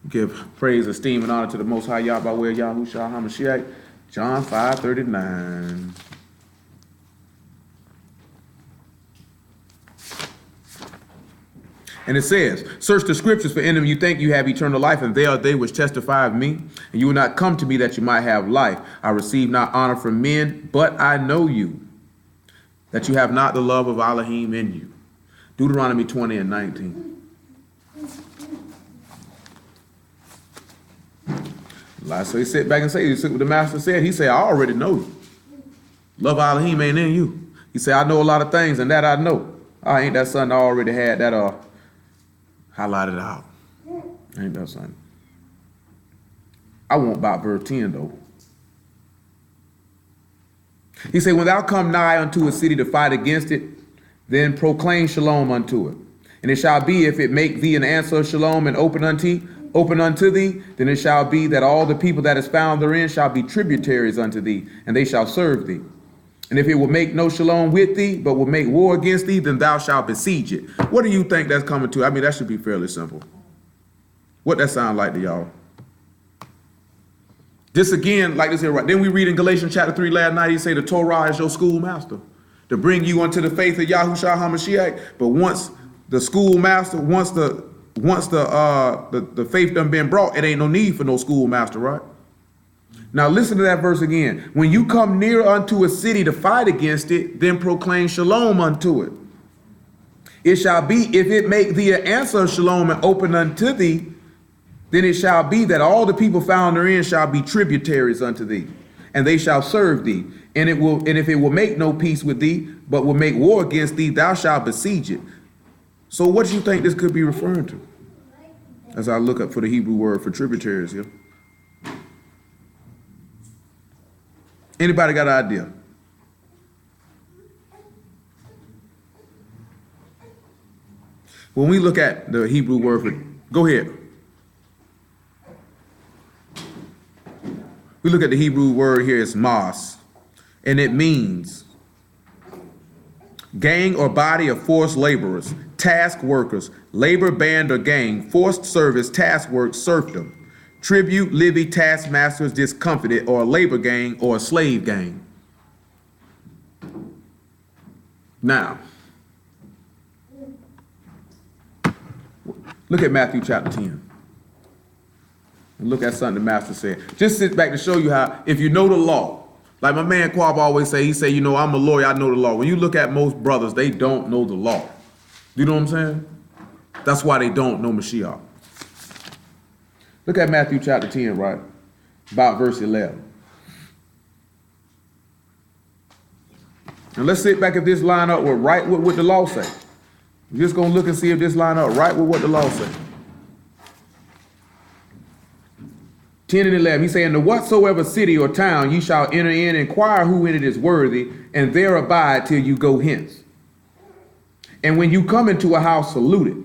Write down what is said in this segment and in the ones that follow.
Give praise, esteem, and honor to the Most High Yah by way of Yahushua HaMashiach. John 5:39. And it says, search the scriptures, for in them you think you have eternal life, and they are they which testify of me. And you will not come to me that you might have life. I receive not honor from men, but I know you, that you have not the love of Elohim in you. Deuteronomy 20:19. So he sit back and say, what the master said. He said, I already know you. Love Elohim ain't in you. He said, I know a lot of things, and that I know. I ain't that son I already had that highlighted out. Ain't that son. I want about verse 10 though. He said, when thou come nigh unto a city to fight against it, then proclaim shalom unto it. And it shall be, if it make thee an answer of shalom and open unto thee, then it shall be that all the people that is found therein shall be tributaries unto thee, and they shall serve thee. And if it will make no shalom with thee, but will make war against thee, then thou shalt besiege it. What do you think that's coming to? I mean, that should be fairly simple. What that sound like to y'all? This again, like this here, right? Then we read in Galatians chapter 3 last night, he say the Torah is your schoolmaster to bring you unto the faith of Yahushua HaMashiach. But once the schoolmaster, once the faith done been brought, it ain't no need for no schoolmaster, right? Now listen to that verse again. When you come near unto a city to fight against it, then proclaim shalom unto it. It shall be, if it make thee an answer of shalom and open unto thee, then it shall be that all the people found therein shall be tributaries unto thee, and they shall serve thee. And if it will make no peace with thee, but will make war against thee, thou shalt besiege it. So what do you think this could be referring to? As I look up for the Hebrew word for tributaries here. Anybody got an idea? When we look at the Hebrew word for, go ahead. We look at the Hebrew word here as mas, and it means gang or body of forced laborers, task workers, labor band or gang, forced service, task work, serfdom, tribute, levy, taskmasters, discomfited, or a labor gang or a slave gang. Now, look at Matthew chapter 10. And look at something the master said. Just sit back to show you how, if you know the law, like my man Quab always say, he say, you know, I'm a lawyer, I know the law. When you look at most brothers, they don't know the law. You know what I'm saying? That's why they don't know Mashiach. Look at Matthew chapter 10, right? About verse 11. And let's sit back if this line up with right with what the law say. We're just going to look and see if this line up right with what the law say. 10 and 11, he saying, to whatsoever city or town ye shall enter in, inquire who in it is worthy, and there abide till you go hence. And when you come into a house, salute it.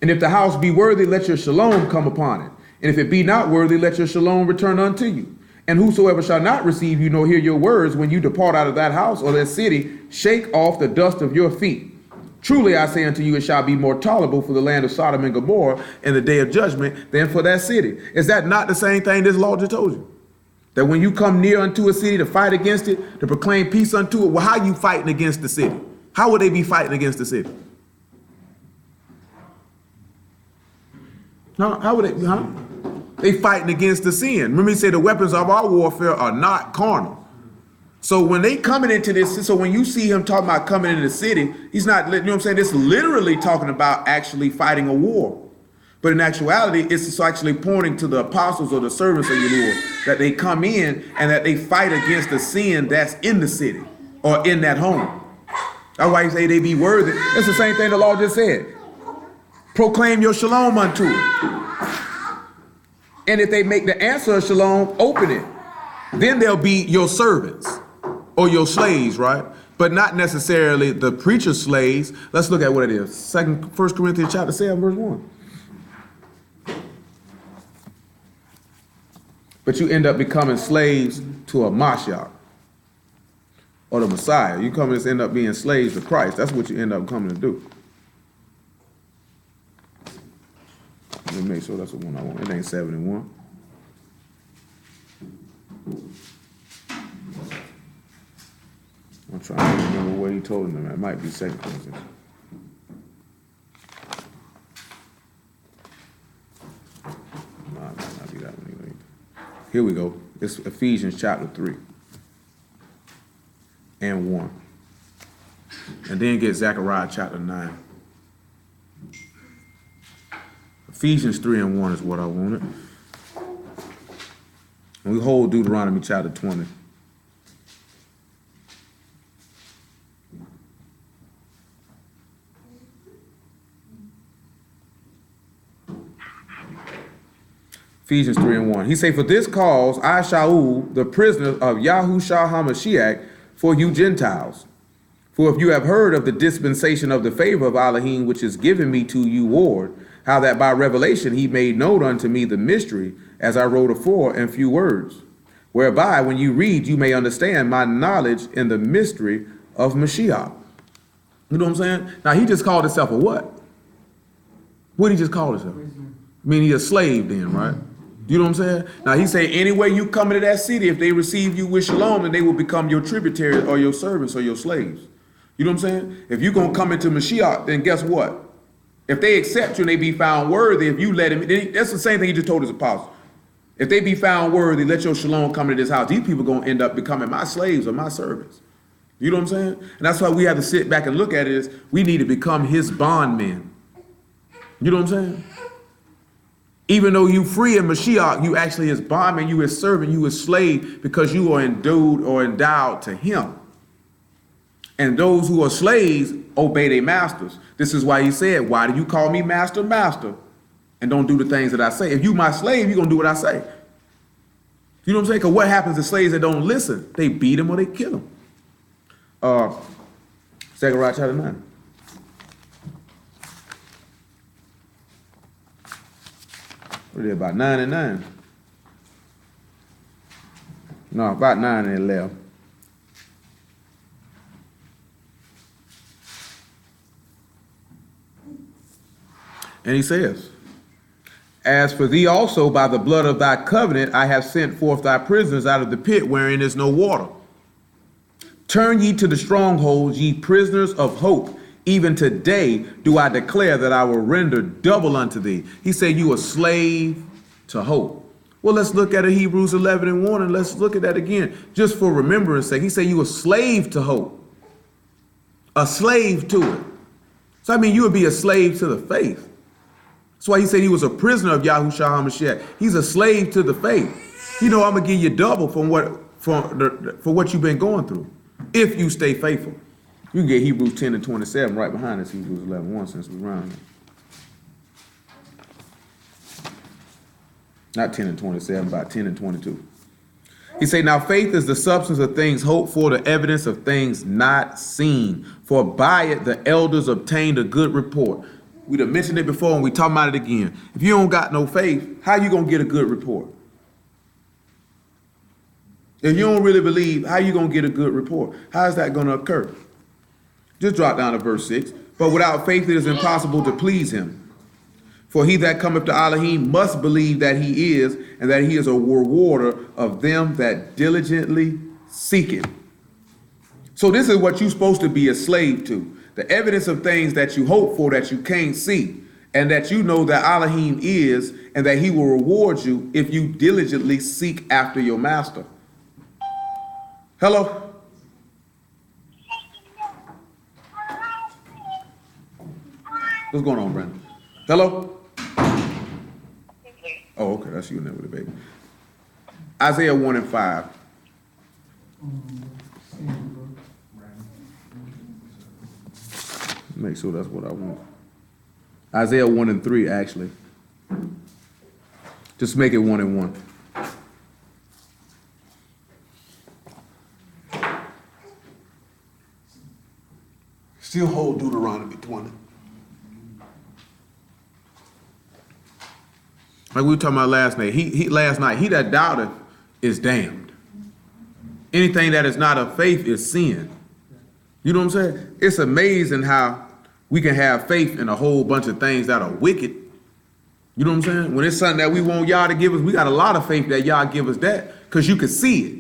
And if the house be worthy, let your shalom come upon it. And if it be not worthy, let your shalom return unto you. And whosoever shall not receive you nor hear your words, when you depart out of that house or that city, shake off the dust of your feet. Truly I say unto you, it shall be more tolerable for the land of Sodom and Gomorrah in the day of judgment than for that city. Is that not the same thing this law just told you? That when you come near unto a city to fight against it, to proclaim peace unto it, well, how are you fighting against the city? How would they be fighting against the city? No, how would they, huh? They fighting against the sin. Remember he said the weapons of our warfare are not carnal. So when they coming into this, so when you see him talking about coming into the city, he's not, you know what I'm saying? It's literally talking about actually fighting a war. But in actuality, it's actually pointing to the apostles or the servants of Yahuwah, that they come in and that they fight against the sin that's in the city or in that home. That's why you say they be worthy. That's the same thing the law just said. Proclaim your shalom unto it. And if they make the answer of shalom, open it. Then they'll be your servants or your slaves, right? But not necessarily the preacher's slaves. Let's look at what it is. 1 Corinthians chapter 7, verse 1. But you end up becoming slaves to a Mashiach or the Messiah. You come and end up being slaves to Christ. That's what you end up coming to do. Let me make sure that's the one I want. It ain't 71. I'm trying to remember what he told them. It might be 2 Corinthians. No, it might not be that one either. Here we go. It's Ephesians chapter 3 and 1. And then get Zechariah chapter 9. Ephesians 3 and 1 is what I wanted. And we hold Deuteronomy chapter 20. Ephesians 3 and 1. He say, for this cause I Shaul, the prisoner of Yahushua HaMashiach, for you Gentiles. For if you have heard of the dispensation of the favor of Elohim, which is given me to you, Lord, how that by revelation he made known unto me the mystery, as I wrote afore in few words, whereby when you read, you may understand my knowledge in the mystery of Mashiach. You know what I'm saying? Now, he just called himself a what? What did he just call himself? I mean, he's a slave then, right? You know what I'm saying? Now, he say, anywhere you come into that city, if they receive you with shalom, then they will become your tributaries or your servants or your slaves. You know what I'm saying? If you're going to come into Mashiach, then guess what? If they accept you and they be found worthy, if you let him, that's the same thing he just told his apostles. If they be found worthy, let your shalom come into this house. These people are going to end up becoming my slaves or my servants. You know what I'm saying? And that's why we have to sit back and look at it is we need to become his bondmen. You know what I'm saying? Even though you free in Mashiach, you actually his bondman, you his servant, you his slave, because you are endued or endowed to him. And those who are slaves obey their masters. This is why he said, why do you call me master, master, and don't do the things that I say? If you my slave, you're going to do what I say. You know what I'm saying? Because what happens to slaves that don't listen? They beat them or they kill them. Zechariah chapter 9. What are they, about 9 and 9? No, about 9 and 11. And he says, as for thee also by the blood of thy covenant, I have sent forth thy prisoners out of the pit wherein is no water. Turn ye to the strongholds, ye prisoners of hope. Even today do I declare that I will render double unto thee. He said, you a slave to hope. Well, let's look at it, Hebrews 11 and 1, and let's look at that again, just for remembrance sake. He said, you a slave to hope. A slave to it. So, I mean, you would be a slave to the faith. That's why he said he was a prisoner of Yahushua HaMashiach. He's a slave to the faith. You know, I'm going to give you double for what you've been going through, if you stay faithful. You can get Hebrews 10 and 27 right behind us, Hebrews 11 1, since we're around here. Not 10 and 27, about 10 and 22. He said, now faith is the substance of things hoped for, the evidence of things not seen. For by it the elders obtained a good report. We'd have mentioned it before and we talking about it again. If you don't got no faith, how you going to get a good report? If you don't really believe, how you going to get a good report? How is that going to occur? Just drop down to verse 6. But without faith it is impossible to please him. For he that cometh to Elohim must believe that he is, and that he is a rewarder of them that diligently seek him. So this is what you're supposed to be a slave to. The evidence of things that you hope for that you can't see, and that you know that Elohim is, and that he will reward you if you diligently seek after your master. Hello? What's going on, Brandon? Hello? Oh, okay, that's you in there with the baby. Isaiah 1 and 5. Make sure that's what I want. Isaiah 1 and 3, actually. Just make it 1 and 1. Still hold Deuteronomy 20. Like we were talking about last night. Last night, he that doubteth is damned. Anything that is not of faith is sin. You know what I'm saying? It's amazing how we can have faith in a whole bunch of things that are wicked. You know what I'm saying? When it's something that we want y'all to give us, we got a lot of faith that y'all give us that because you can see it.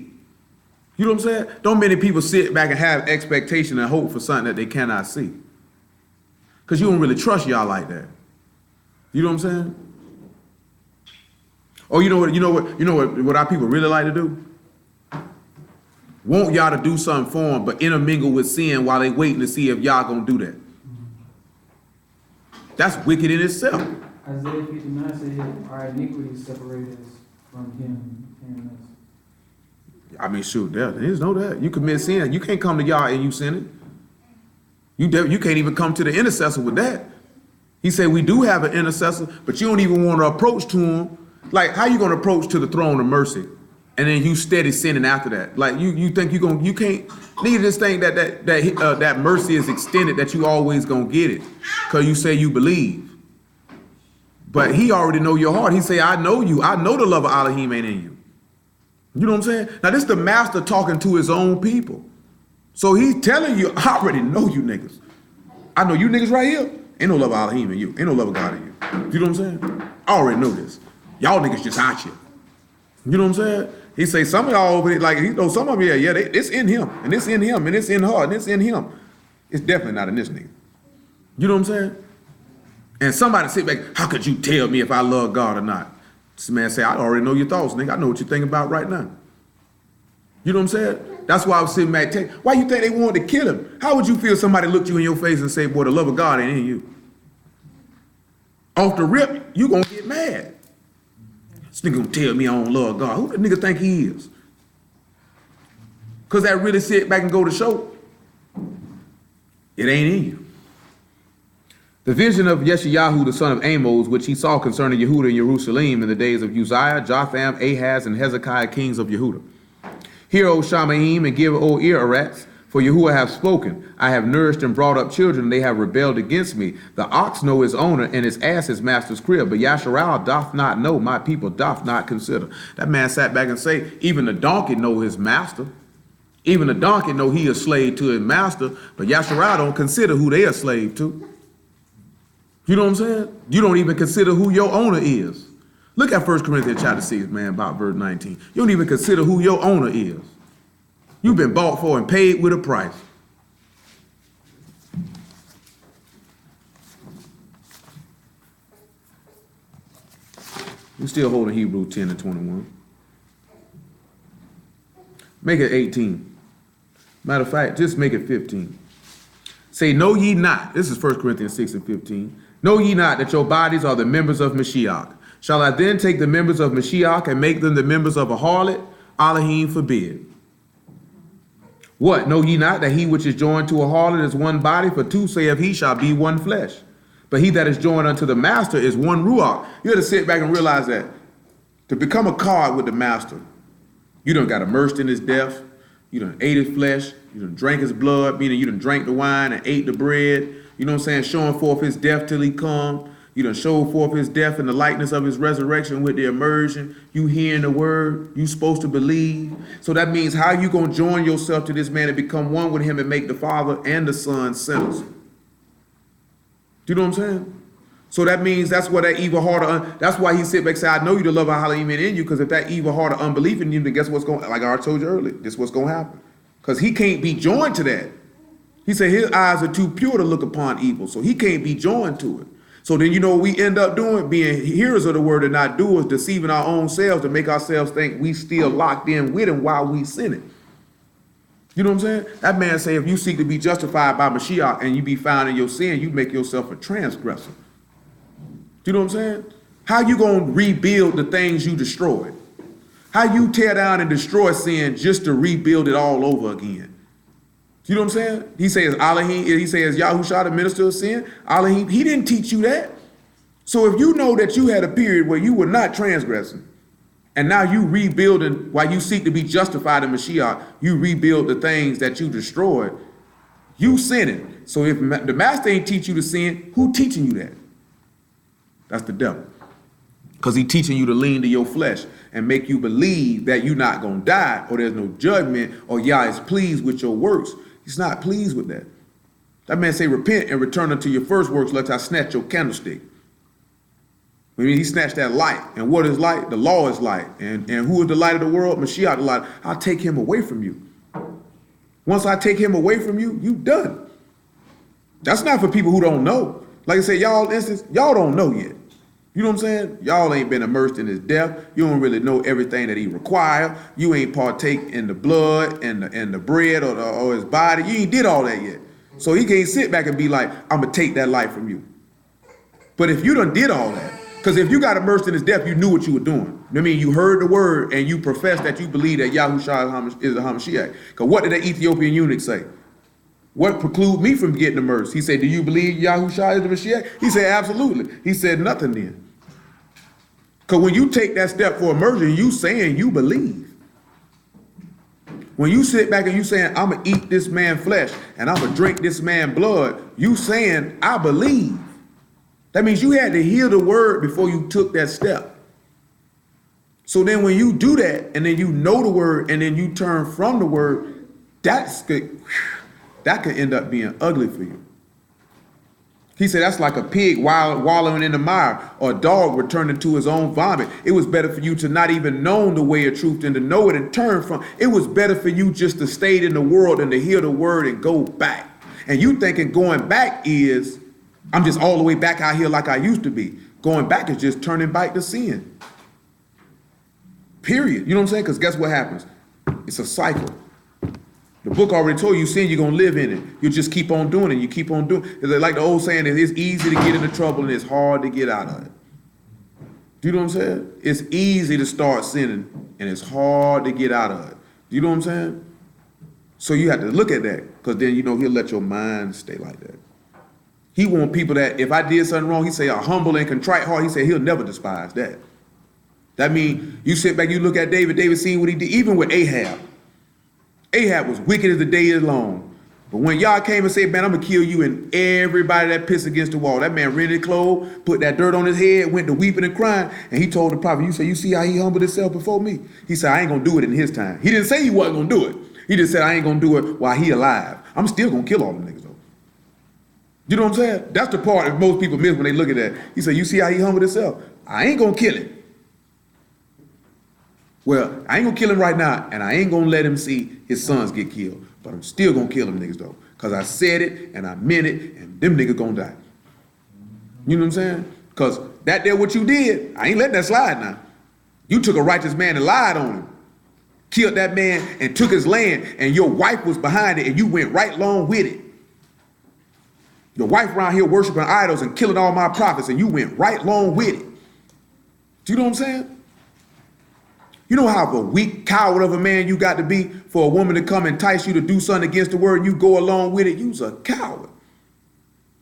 You know what I'm saying? Don't many people sit back and have expectation and hope for something that they cannot see. Because you don't really trust y'all like that. You know what I'm saying? Oh, you know what our people really like to do? Want y'all to do something for them, but intermingle with sin while they waiting to see if y'all gonna do that. That's wicked in itself. Isaiah 59 said, our iniquities separate us from him and us. I mean, shoot, there's no that. You commit sin. You can't come to y'all and you sinning. You can't even come to the intercessor with that. He said we do have an intercessor, but you don't even want to approach to him. Like, how you gonna approach to the throne of mercy, and then you steady sinning after that? Like, you think you can't? Nigga just think that mercy is extended, that you always gonna get it, cause you say you believe. But he already know your heart. He say, I know you. I know the love of Elohim ain't in you. You know what I'm saying? Now this the master talking to his own people. So he's telling you, I already know you niggas. I know you niggas right here. Ain't no love of Elohim in you. Ain't no love of God in you. You know what I'm saying? I already know this. Y'all niggas just out here. You know what I'm saying? He say some of y'all over there, like, he know some of you, it's in him, and it's in him, and it's in her, and it's in him. It's definitely not in this nigga. You know what I'm saying? And somebody sit back, how could you tell me if I love God or not? This man say, I already know your thoughts, nigga. I know what you're thinking about right now. You know what I'm saying? That's why I was sitting back telling, why you think they wanted to kill him? How would you feel if somebody looked you in your face and say, boy, the love of God ain't in you? Off the rip, you gonna get mad. This nigga gonna tell me I don't love God. Who the nigga think he is? Cause that really sit back and go to show it ain't in you. The vision of Yeshayahu, the son of Amos, which he saw concerning Yehuda and Jerusalem in the days of Uzziah, Jotham, Ahaz, and Hezekiah, kings of Yehuda. Hear, O Shamaim, and give, O ear, Arats, for Yahuwah have spoken. I have nourished and brought up children, and they have rebelled against me. The ox know his owner, and his ass his master's crib. But Yasharal doth not know, my people doth not consider. That man sat back and say, even the donkey know his master. Even the donkey know he a slave to his master, but Yasharal don't consider who they a slave to. You know what I'm saying? You don't even consider who your owner is. Look at 1 Corinthians chapter 6, man, about verse 19. You don't even consider who your owner is. You've been bought for and paid with a price. We're still holding Hebrew 10 and 21. Make it 18. Matter of fact, just make it 15. Say, know ye not, this is 1 Corinthians 6 and 15. Know ye not that your bodies are the members of Mashiach? Shall I then take the members of Mashiach and make them the members of a harlot? Elohim forbid. What? Know ye not that he which is joined to a harlot is one body? For two saith he shall be one flesh. But he that is joined unto the master is one ruach. You have to sit back and realize that to become a card with the master, you done got immersed in his death. You done ate his flesh. You done drank his blood, meaning you done drank the wine and ate the bread. You know what I'm saying? Showing forth his death till he come. You done showed forth his death in the likeness of his resurrection with the immersion. You hearing the word. You supposed to believe. So that means how you going to join yourself to this man and become one with him and make the Father and the Son sinners? Do you know what I'm saying? So that means that's what that evil heart of, that's why he sit back and say, I know you the love of Elohim in you, because if that evil heart of unbelief in you, then guess what's going, like I already told you earlier, this is what's going to happen. Because he can't be joined to that. He said his eyes are too pure to look upon evil, so he can't be joined to it. So then you know what we end up doing? Being hearers of the word and not doers, deceiving our own selves to make ourselves think we still locked in with him while we sinning. You know what I'm saying? That man say if you seek to be justified by Mashiach and you be found in your sin, you make yourself a transgressor. You know what I'm saying? How you going to rebuild the things you destroyed? How you tear down and destroy sin just to rebuild it all over again? You know what I'm saying? He says Elohim, he says Yahushua, the minister of sin. Elohim, he didn't teach you that. So if you know that you had a period where you were not transgressing, and now you rebuilding, while you seek to be justified in Mashiach, you rebuild the things that you destroyed, you sinning. So if the master ain't teach you to sin, who teaching you that? That's the devil. Because he teaching you to lean to your flesh and make you believe that you're not going to die, or there's no judgment, or Yah is pleased with your works. He's not pleased with that. That man say, repent and return unto your first works, lest I snatch your candlestick. I mean, he snatched that light. And what is light? The law is light. And who is the light of the world? Mashiach, the light. I'll take him away from you. Once I take him away from you, you done. That's not for people who don't know. Like I said, y'all don't know yet. You know what I'm saying? Y'all ain't been immersed in his death. You don't really know everything that he require. You ain't partake in the blood and the bread or his body. You ain't did all that yet. So he can't sit back and be like, I'm going to take that light from you. But if you done did all that, because if you got immersed in his death, you knew what you were doing. I mean, you heard the word and you professed that you believe that Yahushua is the Hamashiach. Because what did the Ethiopian eunuch say? What preclude me from getting immersed? He said, do you believe Yahushua is the Mashiach? He said, absolutely. He said nothing then. Because when you take that step for immersion, you saying you believe. When you sit back and you saying, I'm going to eat this man's flesh and I'm going to drink this man's blood, you saying, I believe. That means you had to hear the word before you took that step. So then when you do that and then you know the word and then you turn from the word, that could end up being ugly for you. He said that's like a pig wallowing in the mire or a dog returning to his own vomit. It was better for you to not even know the way of truth than to know it and turn from. It was better for you just to stay in the world and to hear the word and go back. And you thinking going back is, I'm just all the way back out here like I used to be. Going back is just turning back to sin. Period. You know what I'm saying? Because guess what happens? It's a cycle. The book already told you sin, you're going to live in it. You just keep on doing it. You keep on doing it. Like the old saying, it's easy to get into trouble and it's hard to get out of it. Do you know what I'm saying? It's easy to start sinning and it's hard to get out of it. Do you know what I'm saying? So you have to look at that because then, he'll let your mind stay like that. He want people that if I did something wrong, he say a humble and contrite heart. He said he'll never despise that. That means you sit back, you look at David. David seen what he did, even with Ahab. Ahab was wicked as the day is long. But when y'all came and said, man, I'm going to kill you and everybody that pissed against the wall, that man rented his clothes, put that dirt on his head, went to weeping and crying, and he told the prophet, you see how he humbled himself before me? He said, I ain't going to do it in his time. He didn't say he wasn't going to do it. He just said, I ain't going to do it while he alive. I'm still going to kill all them niggas, though. You know what I'm saying? That's the part that most people miss when they look at that. He said, you see how he humbled himself? I ain't going to kill him. Well, I ain't gonna kill him right now, and I ain't gonna let him see his sons get killed. But I'm still gonna kill them niggas though. Because I said it and I meant it, and them niggas gonna die. You know what I'm saying? Because that there what you did, I ain't letting that slide now. You took a righteous man and lied on him. Killed that man and took his land, and your wife was behind it, and you went right along with it. Your wife around here worshiping idols and killing all my prophets, and you went right along with it. Do you know what I'm saying? You know how of a weak coward of a man you got to be for a woman to come and entice you to do something against the word and you go along with it? You's a coward.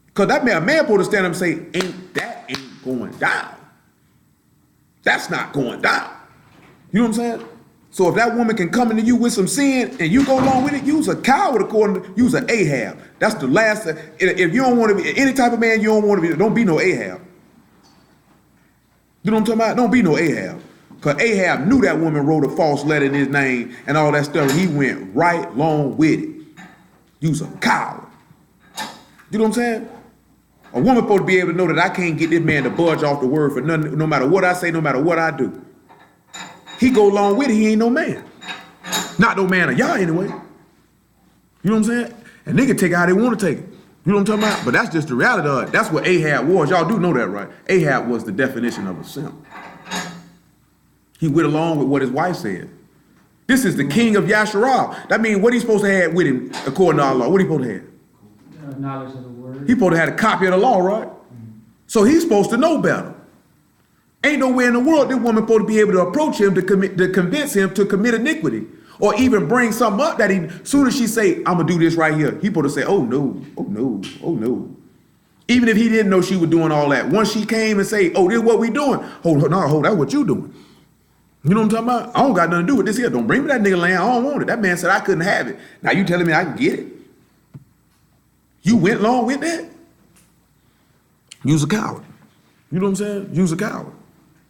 Because a man supposed to stand up and say, ain't going down. That's not going down. You know what I'm saying? So if that woman can come into you with some sin and you go along with it, you's a coward according to, you's an Ahab. That's the last, if you don't want to be, any type of man you don't want to be, don't be no Ahab. You know what I'm talking about? Don't be no Ahab. Because Ahab knew that woman wrote a false letter in his name and all that stuff. And he went right along with it. You's a coward. You know what I'm saying? A woman supposed to be able to know that I can't get this man to budge off the word for nothing, no matter what I say, no matter what I do. He go along with it, he ain't no man. Not no man of y'all anyway. You know what I'm saying? And they can take it how they want to take it. You know what I'm talking about? But that's just the reality of it. That's what Ahab was. Y'all do know that, right? Ahab was the definition of a simp. He went along with what his wife said. This is the king of Yasharal. That means what he's supposed to have with him according to our law. What he supposed to have? Knowledge of the word. He supposed to have a copy of the law, right? So he's supposed to know better. Ain't nowhere in the world this woman supposed to be able to approach him to convince him to commit iniquity. Or even bring something up that soon as she say, I'm going to do this right here, he supposed to say, oh no, oh no, oh no. Even if he didn't know she was doing all that. Once she came and say, oh, this is what we doing. Hold, that's what you doing. You know what I'm talking about? I don't got nothing to do with this here. Don't bring me that nigga land. I don't want it. That man said I couldn't have it. Now you telling me I can get it? You went along with that? You's a coward. You know what I'm saying? You's a coward.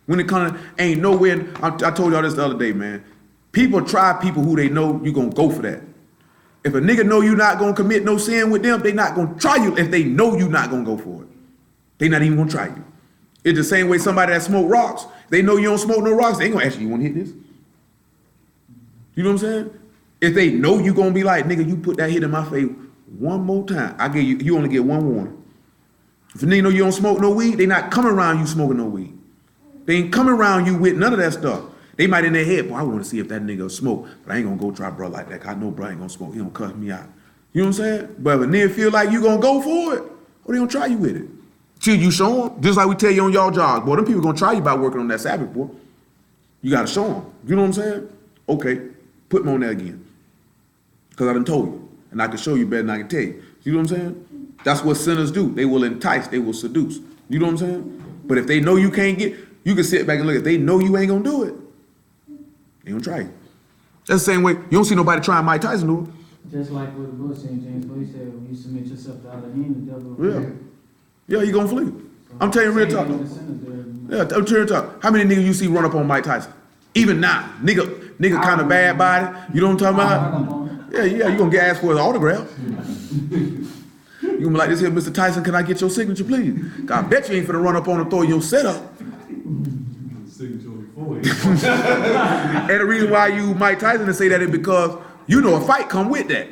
When it comes to, ain't nowhere, I told y'all this the other day, man. People try people who they know you gonna go for that. If a nigga know you not gonna commit no sin with them, they not gonna try you if they know you not gonna go for it. They not even gonna try you. It's the same way somebody that smoke rocks, they know you don't smoke no rocks, they ain't gonna ask you want to hit this? You know what I'm saying? If they know you gonna be like, nigga, you put that hit in my face one more time, I give you only get one warning. If they know you don't smoke no weed, they not coming around you smoking no weed. They ain't coming around you with none of that stuff. They might in their head, boy, I want to see if that nigga smoke, but I ain't gonna go try bro like that. I know bro ain't gonna smoke. He gonna cuss me out. You know what I'm saying? But if a nigga feel like you gonna go for it, or they gonna try you with it. Till you show them, just like we tell you on y'all jobs, boy, them people gonna try you by working on that Sabbath, boy. You gotta show them. You know what I'm saying? Okay, put them on there again. Because I done told you, and I can show you better than I can tell you. You know what I'm saying? That's what sinners do. They will entice, they will seduce. You know what I'm saying? But if they know you can't get, you can sit back and look. If they know you ain't gonna do it, they gonna try you. That's the same way, you don't see nobody trying Mike Tyson do it. Just like what the book said in James 4, he said, when you submit yourself to other hand, the devil will flee. Yeah, you gonna flee. I'm telling you real talk. Yeah, I'm telling you real talk. How many niggas you see run up on Mike Tyson? Even now, nigga kind of bad body. You know what I'm talking about? Yeah, you gonna get asked for his autograph. You gonna be like this here, Mr. Tyson, can I get your signature, please? I bet you ain't finna run up on and throw your setup. Signature before. And the reason why you Mike Tyson to say that is because you know a fight come with that.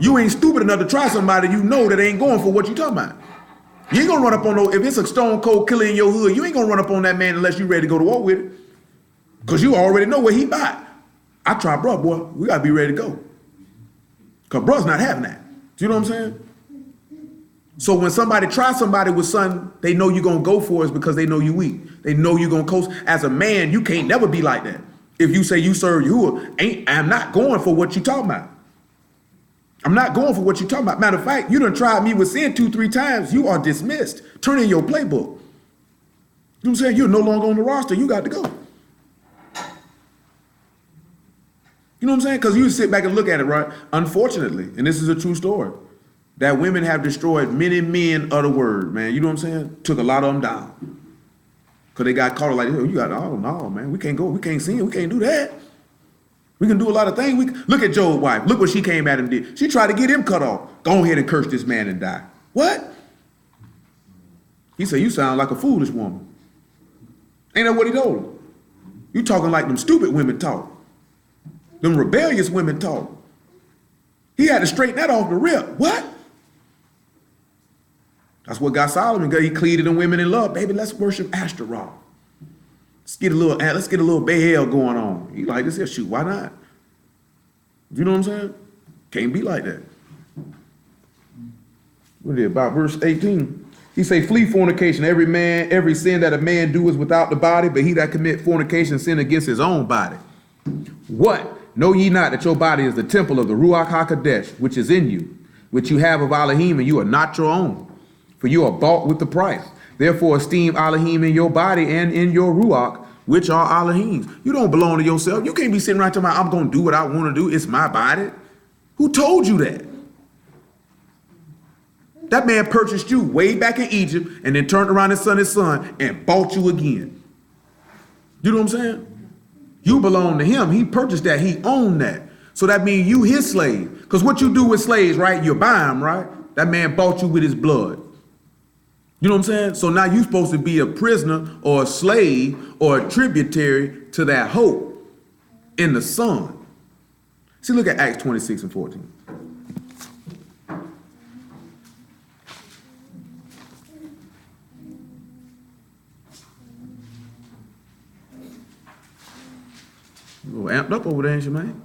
You ain't stupid enough to try somebody you know that ain't going for what you talking about. You ain't gonna run up on no, if it's a stone cold killer in your hood, you ain't gonna run up on that man unless you ready to go to war with it. Cause you already know what he buy. I try, bro, boy, we gotta be ready to go. Cause bro's not having that. Do you know what I'm saying? So when somebody tries somebody with something they know you gonna go for is because they know you weak. They know you gonna coast. As a man, you can't never be like that. If you say you serve Yahuwah, I'm not going for what you talking about. I'm not going for what you talking about. Matter of fact, you done tried me with sin 2-3 times. You are dismissed. Turn in your playbook. You know what I'm saying? You're no longer on the roster. You got to go. You know what I'm saying? Because you sit back and look at it, right? Unfortunately, and this is a true story, that women have destroyed many men of the word, man. You know what I'm saying? Took a lot of them down. Because they got caught like, oh, you got, oh, no, man. We can't go. We can't sin. We can't do that. We can do a lot of things. Look at Job's wife. Look what she came at him and did. She tried to get him cut off. Go ahead and curse this man and die. What? He said, you sound like a foolish woman. Ain't that what he told her? You talking like them stupid women talk. Them rebellious women talk. He had to straighten that off the rip. What? That's what got Solomon. He cleated them women in love. Baby, let's worship Ashtaroth. Let's get a little Baal going on. He like this here, shoot, why not? You know what I'm saying? Can't be like that. What is it, about verse 18? He say, flee fornication. Every sin that a man do is without the body, but he that commit fornication sin against his own body. What? Know ye not that your body is the temple of the Ruach HaKodesh, which is in you, which you have of Elohim, and you are not your own, for you are bought with the price. Therefore esteem Elohim in your body and in your Ruach, which are Elohim's. You don't belong to yourself. You can't be sitting right talking about, I'm going to do what I want to do. It's my body. Who told you that? That man purchased you way back in Egypt and then turned around his son and bought you again. You know what I'm saying? You belong to him. He purchased that. He owned that. So that means you his slave. Because what you do with slaves, right? You buy them, right? That man bought you with his blood. You know what I'm saying? So now you're supposed to be a prisoner or a slave or a tributary to that hope in the Son. See, look at Acts 26 and 14. You a little amped up over there, ain't you, man?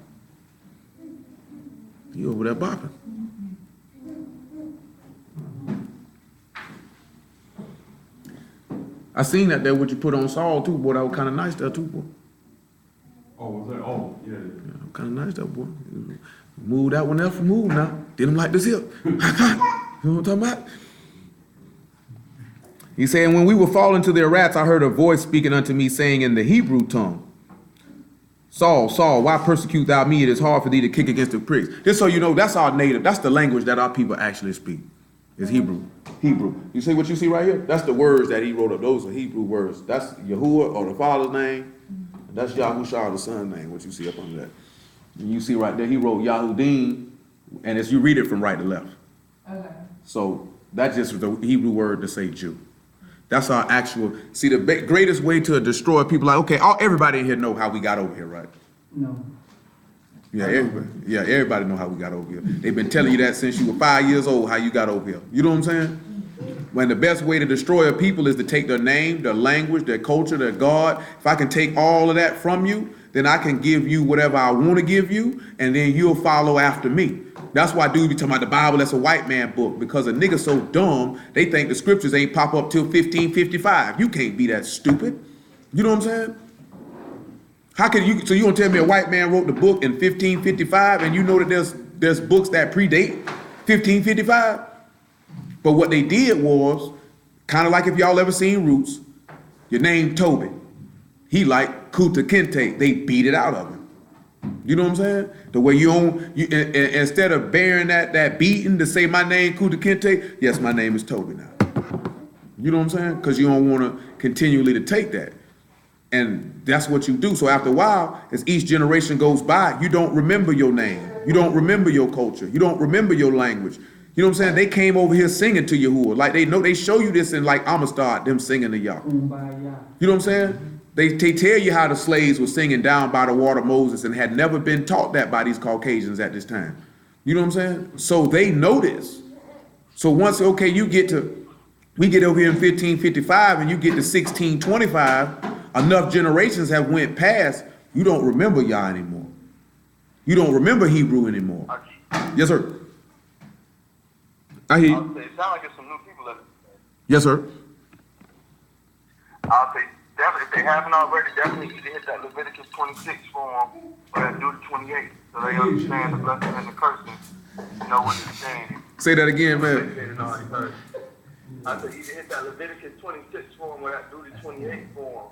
You over there bopping. I seen that there what you put on Saul too, boy. That was kind of nice there too, boy. Oh, was that? Oh, yeah. Kind of nice there, boy. Move that one else, move now. Did him like this here. You know what I'm talking about? He said, when we were falling to their rats, I heard a voice speaking unto me, saying in the Hebrew tongue, Saul, Saul, why persecute thou me? It is hard for thee to kick against the pricks. Just so you know, that's our native. That's the language that our people actually speak. Is Hebrew. Hebrew. You see what you see right here? That's the words that he wrote up. Those are Hebrew words. That's Yahuwah or the Father's name. And that's Yahushua, the Son's name, what you see up under that. And you see right there, he wrote Yahudim, and as you read it from right to left. Okay. So that's just the Hebrew word to say Jew. That's our actual, see, the greatest way to destroy people, like, okay, everybody in here know how we got over here, right? No. Everybody know how we got over here. They've been telling you that since you were 5 years old, how you got over here. You know what I'm saying? When the best way to destroy a people is to take their name, their language, their culture, their God. If I can take all of that from you, then I can give you whatever I want to give you, and then you'll follow after me. That's why dude be talking about the Bible, that's a white man book, because a nigga so dumb, they think the scriptures ain't pop up till 1555. You can't be that stupid. You know what I'm saying? How can you, so you gonna tell me a white man wrote the book in 1555 and you know that there's books that predate 1555? But what they did was, kind of like if y'all ever seen Roots, your name Toby. He like Kuta Kinte, they beat it out of him. You know what I'm saying? The way instead of bearing that beating to say my name Kuta Kinte, yes, my name is Toby now. You know what I'm saying? Because you don't want to continually to take that. And that's what you do. So after a while, as each generation goes by, you don't remember your name. You don't remember your culture. You don't remember your language. You know what I'm saying? They came over here singing to Yahuwah. Like they show you this in like Amistad, them singing to Yah. You know what I'm saying? They tell you how the slaves were singing down by the water Moses and had never been taught that by these Caucasians at this time. You know what I'm saying? So they know this. So once, okay, we get over here in 1555 and you get to 1625, enough generations have went past, you don't remember Yah anymore. You don't remember Hebrew anymore. Yes, sir. I hear you. It sounds like it's some new people that. Yes, sir. I'll say definitely, if they haven't already, definitely need to hit that Leviticus 26 form or that Deuteronomy 28 so they understand the blessing and the cursing. You know what it's saying. Say that again, man. I said you can hit that Leviticus 26 form or that Deuteronomy 28 form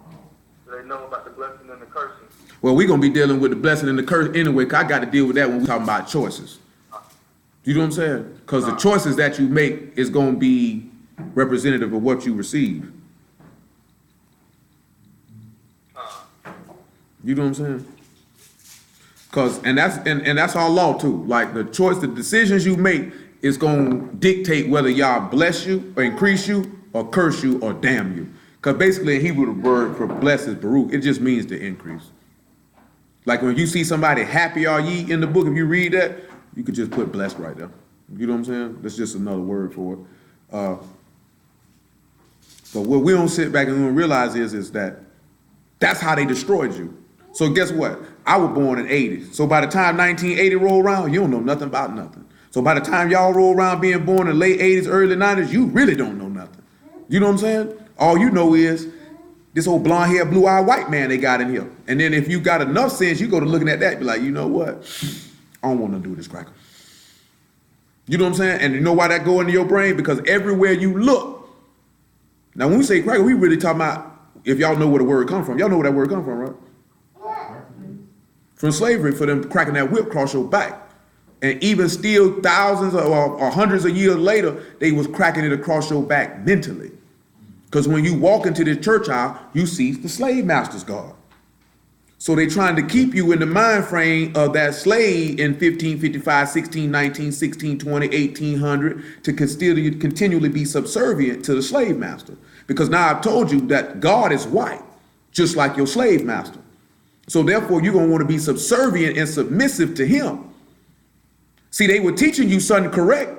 so they know about the blessing and the cursing. Well, we're going to be dealing with the blessing and the curse anyway, because I got to deal with that when we're talking about choices. You know what I'm saying? Because the choices that you make is going to be representative of what you receive. You know what I'm saying? Because and that's our law too. Like the decisions you make is going to dictate whether y'all bless you or increase you or curse you or damn you. Because basically in Hebrew the word for bless is baruch. It just means to increase. Like when you see somebody happy are ye in the book, if you read that, you could just put blessed right there. You know what I'm saying? That's just another word for it. But what we don't sit back and we don't realize is that that's how they destroyed you. So guess what? I was born in 80. So by the time 1980 roll around, you don't know nothing about nothing. So by the time y'all roll around being born in late 80s, early 90s, you really don't know nothing. You know what I'm saying? All you know is this old blonde hair, blue eyed white man they got in here. And then if you got enough sense, you go to looking at that and be like, you know what? I don't want to do this cracker. You know what I'm saying? And you know why that go into your brain? Because everywhere you look, now when we say cracker, we really talking about, if y'all know where the word come from. Y'all know where that word come from, right? From slavery, for them cracking that whip across your back. And even still thousands or hundreds of years later, they was cracking it across your back mentally. Because when you walk into the church aisle, you see the slave master's guard. So they trying to keep you in the mind frame of that slave in 1555, 1619, 1620, 1800 to continually be subservient to the slave master. Because now I've told you that God is white, just like your slave master. So therefore, you're going to want to be subservient and submissive to him. See, they were teaching you something correct,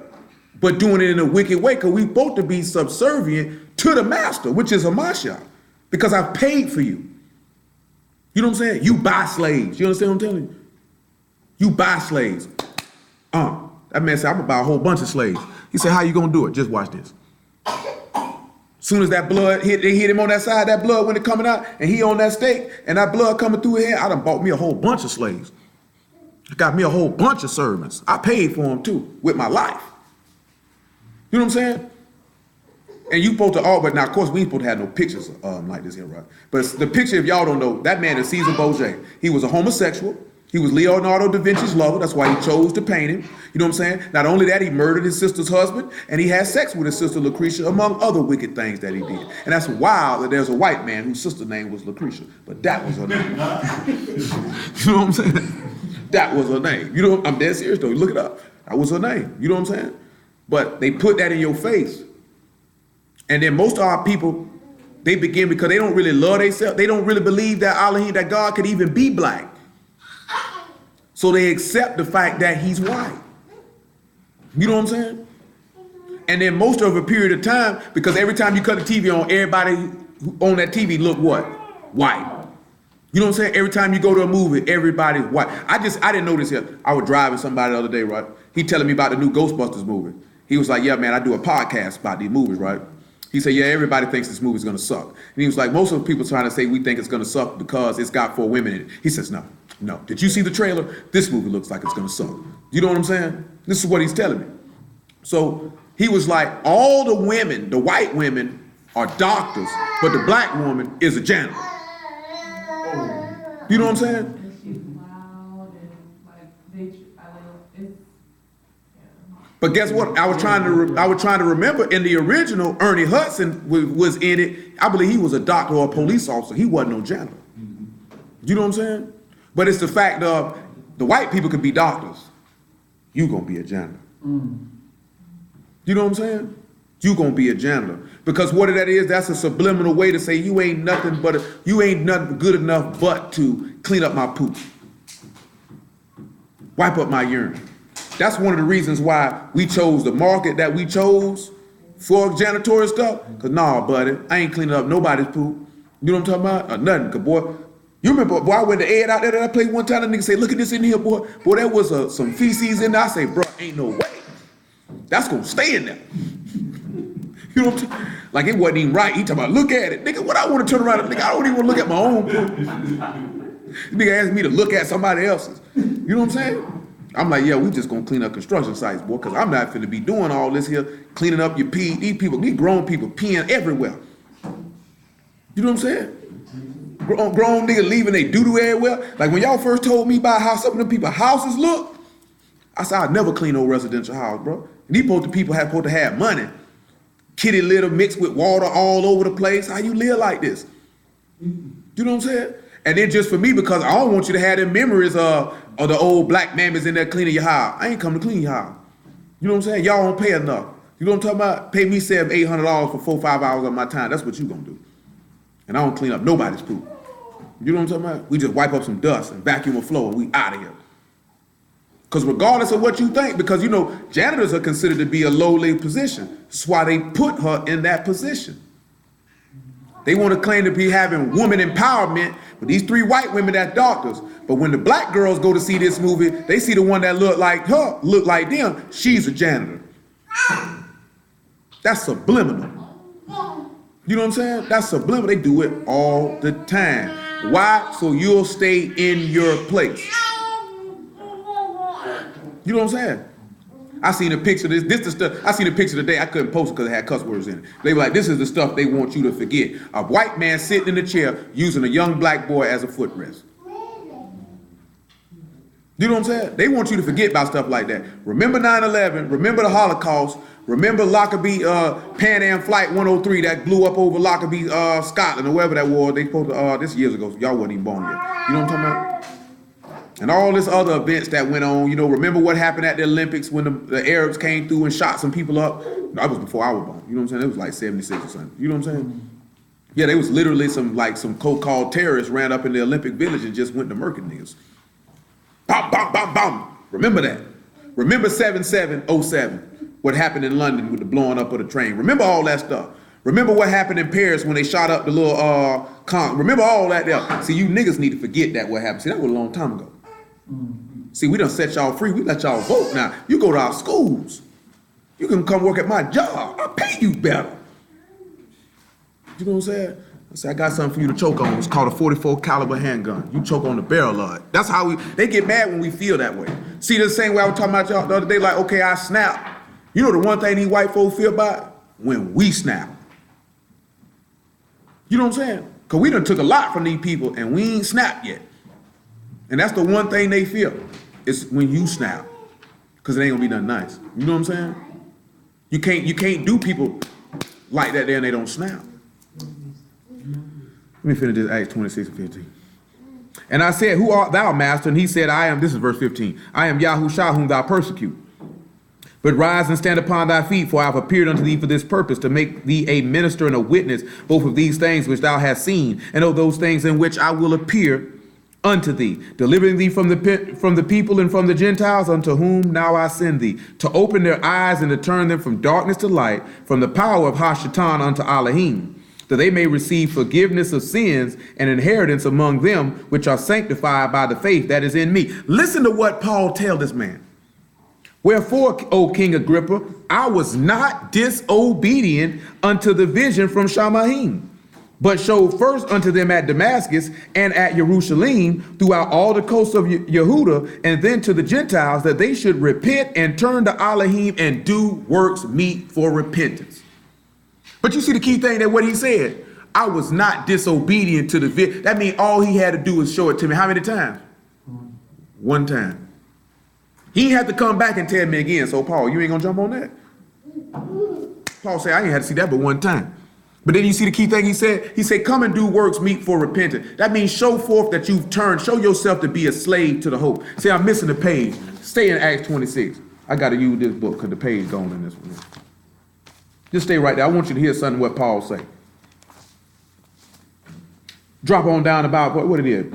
but doing it in a wicked way, because we're supposed to be subservient to the master, which is Hamashiach, because I've paid for you. You know what I'm saying? You buy slaves. You understand what I'm telling you? You buy slaves. That man said, I'm going to buy a whole bunch of slaves. He said, how you going to do it? Just watch this. Soon as that blood hit, they hit him on that side, that blood when it coming out, and he on that stake, and that blood coming through his head, I done bought me a whole bunch of slaves. I got me a whole bunch of servants. I paid for them too, with my life. You know what I'm saying? And you supposed to but now of course we ain't supposed to have no pictures like this here, right? But the picture, if y'all don't know, that man is Caesar Borgia. He was a homosexual. He was Leonardo da Vinci's lover. That's why he chose to paint him. You know what I'm saying? Not only that, he murdered his sister's husband, and he had sex with his sister Lucretia, among other wicked things that he did. And that's wild that there's a white man whose sister's name was Lucretia, but that was her name. You know what I'm saying? That was her name. You know, I'm dead serious though. Look it up. That was her name. You know what I'm saying? But they put that in your face. And then most of our people, they begin because they don't really love themselves. They don't really believe that Elohim, that God could even be black. So they accept the fact that he's white. You know what I'm saying? And then most of a period of time, because every time you cut the TV on, everybody on that TV look what? White. You know what I'm saying? Every time you go to a movie, everybody's white. I didn't know this here. I was driving somebody the other day, right? He telling me about the new Ghostbusters movie. He was like, yeah, man, I do a podcast about these movies, right? He said, yeah, everybody thinks this movie's gonna suck. And he was like, most of the people trying to say we think it's gonna suck because it's got 4 women in it. He says, no. Did you see the trailer? This movie looks like it's gonna suck. You know what I'm saying? This is what he's telling me. So he was like, all the women, the white women are doctors, but the black woman is a janitor. You know what I'm saying? She's loud and like But guess what? I was trying to remember in the original, Ernie Hudson was in it. I believe he was a doctor or a police officer. He wasn't no janitor. You know what I'm saying? But it's the fact of the white people could be doctors. You gonna be a janitor. You know what I'm saying? You gonna be a janitor. Because what that is, that's a subliminal way to say you ain't nothing good enough but to clean up my poop. Wipe up my urine. That's one of the reasons why we chose the market that we chose for janitorial stuff. Cause nah, buddy, I ain't cleaning up nobody's poop. You know what I'm talking about? Or nothing. Cause boy, you remember, boy, I went to Ed out there that I played one time, the nigga say, look at this in here, boy. Boy, there was some feces in there. I say, bro, ain't no way. That's gonna stay in there. You know what I'm saying? Like it wasn't even right. He talking about, look at it. Nigga, what I want to turn around and nigga, I don't even want to look at my own poop. Nigga asked me to look at somebody else's. You know what I'm saying? I'm like, yeah, we just gonna clean up construction sites, boy, because I'm not finna be doing all this here, cleaning up your pee. These grown people peeing everywhere. You know what I'm saying? Grown niggas leaving they doo-doo everywhere. Like when y'all first told me about how some of them people's houses look, I said, I'd never clean no residential house, bro. And these people supposed to have money. Kitty litter mixed with water all over the place. How you live like this? You know what I'm saying? And then just for me, because I don't want you to have them memories of the old black mammies in there cleaning your house. I ain't coming to clean your house. You know what I'm saying? Y'all don't pay enough. You know what I'm talking about? Pay me $700, $800 for 4 or 5 hours of my time. That's what you gonna do. And I don't clean up nobody's poop. You know what I'm talking about? We just wipe up some dust and vacuum a floor and we out of here. Because regardless of what you think, because you know, janitors are considered to be a lowly position. That's why they put her in that position. They want to claim to be having woman empowerment, but these 3 white women that's doctors. But when the black girls go to see this movie, they see the one that look like her, look like them, she's a janitor. That's subliminal. You know what I'm saying? That's subliminal. They do it all the time. Why? So you'll stay in your place. You know what I'm saying? I seen a picture of this the stuff, I seen a picture today, I couldn't post it because it had cuss words in it. They were like, this is the stuff they want you to forget. A white man sitting in the chair using a young black boy as a footrest. You know what I'm saying? They want you to forget about stuff like that. Remember 9/11, remember the Holocaust, remember Lockerbie, Pan Am Flight 103 that blew up over Lockerbie, Scotland, or wherever that was. They supposed to, this years ago, so y'all wasn't even born yet. You know what I'm talking about? And all this other events that went on, you know, remember what happened at the Olympics when the Arabs came through and shot some people up? That was before I was born. You know what I'm saying? It was like 76 or something. You know what I'm saying? Yeah, there was literally some so-called terrorists ran up in the Olympic Village and just went to murking niggas. Bam, bam, bam, bam. Remember that. Remember 7707, what happened in London with the blowing up of the train. Remember all that stuff. Remember what happened in Paris when they shot up the little remember all that there. See, you niggas need to forget that what happened. See, that was a long time ago. See, we done set y'all free. We let y'all vote now. You go to our schools. You can come work at my job. I'll pay you better. You know what I'm saying? I said, I got something for you to choke on. It's called a 44 caliber handgun. You choke on the barrel of it. That's how they get mad when we feel that way. See, the same way I was talking about y'all the other day, like, okay, I snap. You know the one thing these white folks feel about? When we snap. You know what I'm saying? Because we done took a lot from these people and we ain't snapped yet. And that's the one thing they feel, is when you snap. Because it ain't gonna be nothing nice. You know what I'm saying? You can't do people like that there and they don't snap. Let me finish this Acts 26 and 15. And I said, who art thou, master? And he said, I am, this is verse 15, I am Yahushua whom thou persecute. But rise and stand upon thy feet, for I have appeared unto thee for this purpose, to make thee a minister and a witness, both of these things which thou hast seen, and of those things in which I will appear unto thee, delivering thee from the people and from the Gentiles, unto whom now I send thee, to open their eyes and to turn them from darkness to light, from the power of Hashatan unto Elohim, that they may receive forgiveness of sins and inheritance among them which are sanctified by the faith that is in me. Listen to what Paul tells this man. Wherefore, O King Agrippa, I was not disobedient unto the vision from Shamahim, but showed first unto them at Damascus and at Jerusalem throughout all the coasts of Yehuda, and then to the Gentiles, that they should repent and turn to Elohim and do works meet for repentance. But you see the key thing that what he said, I was not disobedient to the vision. That means all he had to do was show it to me. How many times? One time. He had to come back and tell me again. So Paul, you ain't gonna jump on that? Paul said, I ain't had to see that but one time. But then you see the key thing he said? He said, come and do works meet for repentance. That means show forth that you've turned, show yourself to be a slave to the hope. See, I'm missing the page. Stay in Acts 26. I got to use this book because the page gone in this one. Just stay right there. I want you to hear something what Paul say. Drop on down about what it is.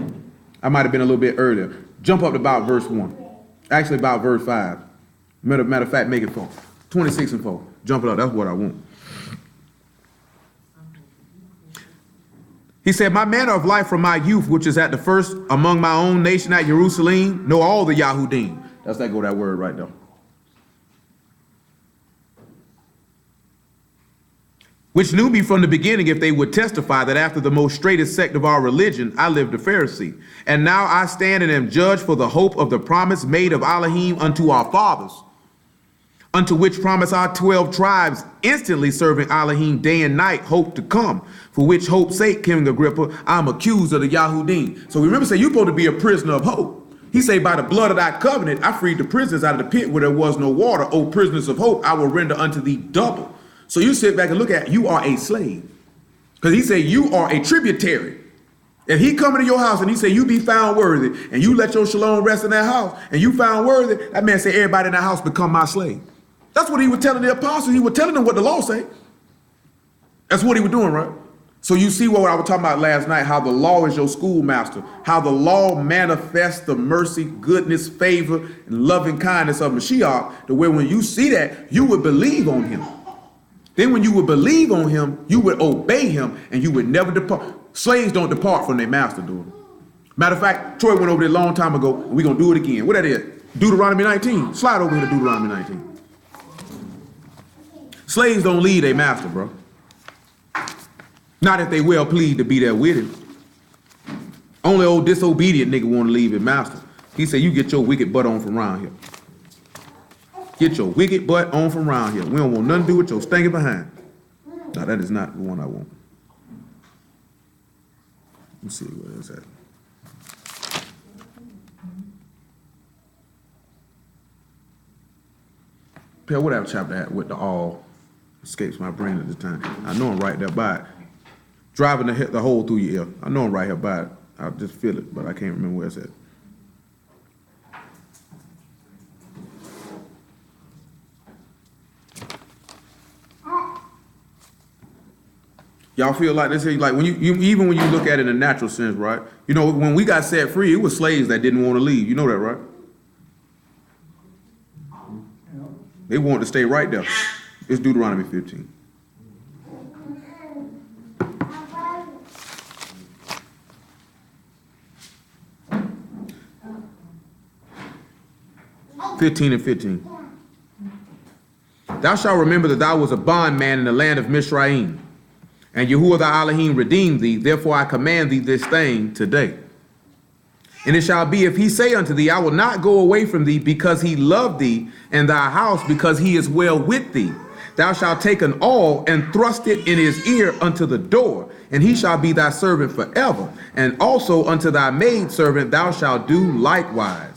I might have been a little bit earlier. Jump up to about verse 1. Actually about verse 5. Matter of fact, make it 4. 26 and 4. Jump it up. That's what I want. He said, my manner of life from my youth, which is at the first among my own nation at Jerusalem, know all the Yahudim. That's that word right there. Which knew me from the beginning, if they would testify that after the most straightest sect of our religion, I lived a Pharisee. And now I stand and am judged for the hope of the promise made of Elohim unto our fathers, unto which promise our 12 tribes, instantly serving Elohim day and night, hope to come. For which hope's sake, King Agrippa, I'm accused of the Yahudim. So remember, say you're supposed to be a prisoner of hope. He say, by the blood of thy covenant, I freed the prisoners out of the pit where there was no water. O prisoners of hope, I will render unto thee double. So you sit back and look at, you are a slave. Because he say you are a tributary. If he come into your house and he say you be found worthy, and you let your shalom rest in that house, and you found worthy, that man say everybody in that house become my slave. That's what he was telling the apostles. He was telling them what the law say. That's what he was doing, right? So you see what I was talking about last night, how the law is your schoolmaster, how the law manifests the mercy, goodness, favor, and loving kindness of Mashiach, the way when you see that, you would believe on him. Then when you would believe on him, you would obey him, and you would never depart. Slaves don't depart from their master, do it. Matter of fact, Troy went over there a long time ago, and we're going to do it again. What that is? Deuteronomy 19. Slide over here to Deuteronomy 19. Slaves don't leave their master, bro. Not if they well pleased to be there with him. Only old disobedient nigga want to leave his master. He said, you get your wicked butt on from around here. Get your wicked butt on from around here. We don't want nothing to do with your stinking behind. No, that is not the one I want. Let's see, where is that? Pale, whatever chapter that with the all escapes my brain at the time. I know I'm right there by it. Driving the hole through your ear. I know I'm right here by it. I just feel it, but I can't remember where it's at. Y'all feel like this? Like when you even when you look at it in a natural sense, right? You know, when we got set free, it was slaves that didn't want to leave. You know that, right? They wanted to stay right there. It's Deuteronomy 15. Thou shalt remember that thou was a bondman in the land of Mizraim, and Yahuwah thy Elohim redeemed thee. Therefore I command thee this thing today. And it shall be, if he say unto thee, I will not go away from thee, because he loved thee, and thy house, because he is well with thee, thou shalt take an awl and thrust it in his ear unto the door, and he shall be thy servant forever. And also unto thy maidservant thou shalt do likewise.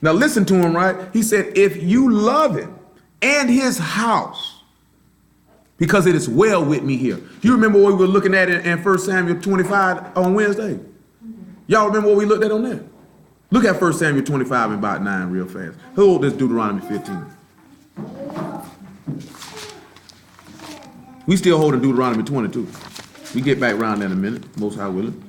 Now listen to him, right? He said, if you love him and his house, because it is well with me here. You remember what we were looking at in 1 Samuel 25 on Wednesday? Y'all remember what we looked at on that? Look at 1 Samuel 25 and about 9 real fast. Hold this Deuteronomy 15. We still holding Deuteronomy 22. We get back around that in a minute, most high willing.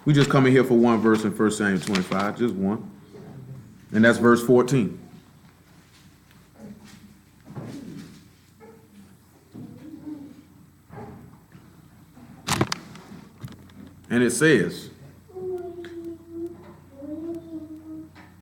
We just coming here for one verse in 1 Samuel 25, just one. And that's verse 14. And it says,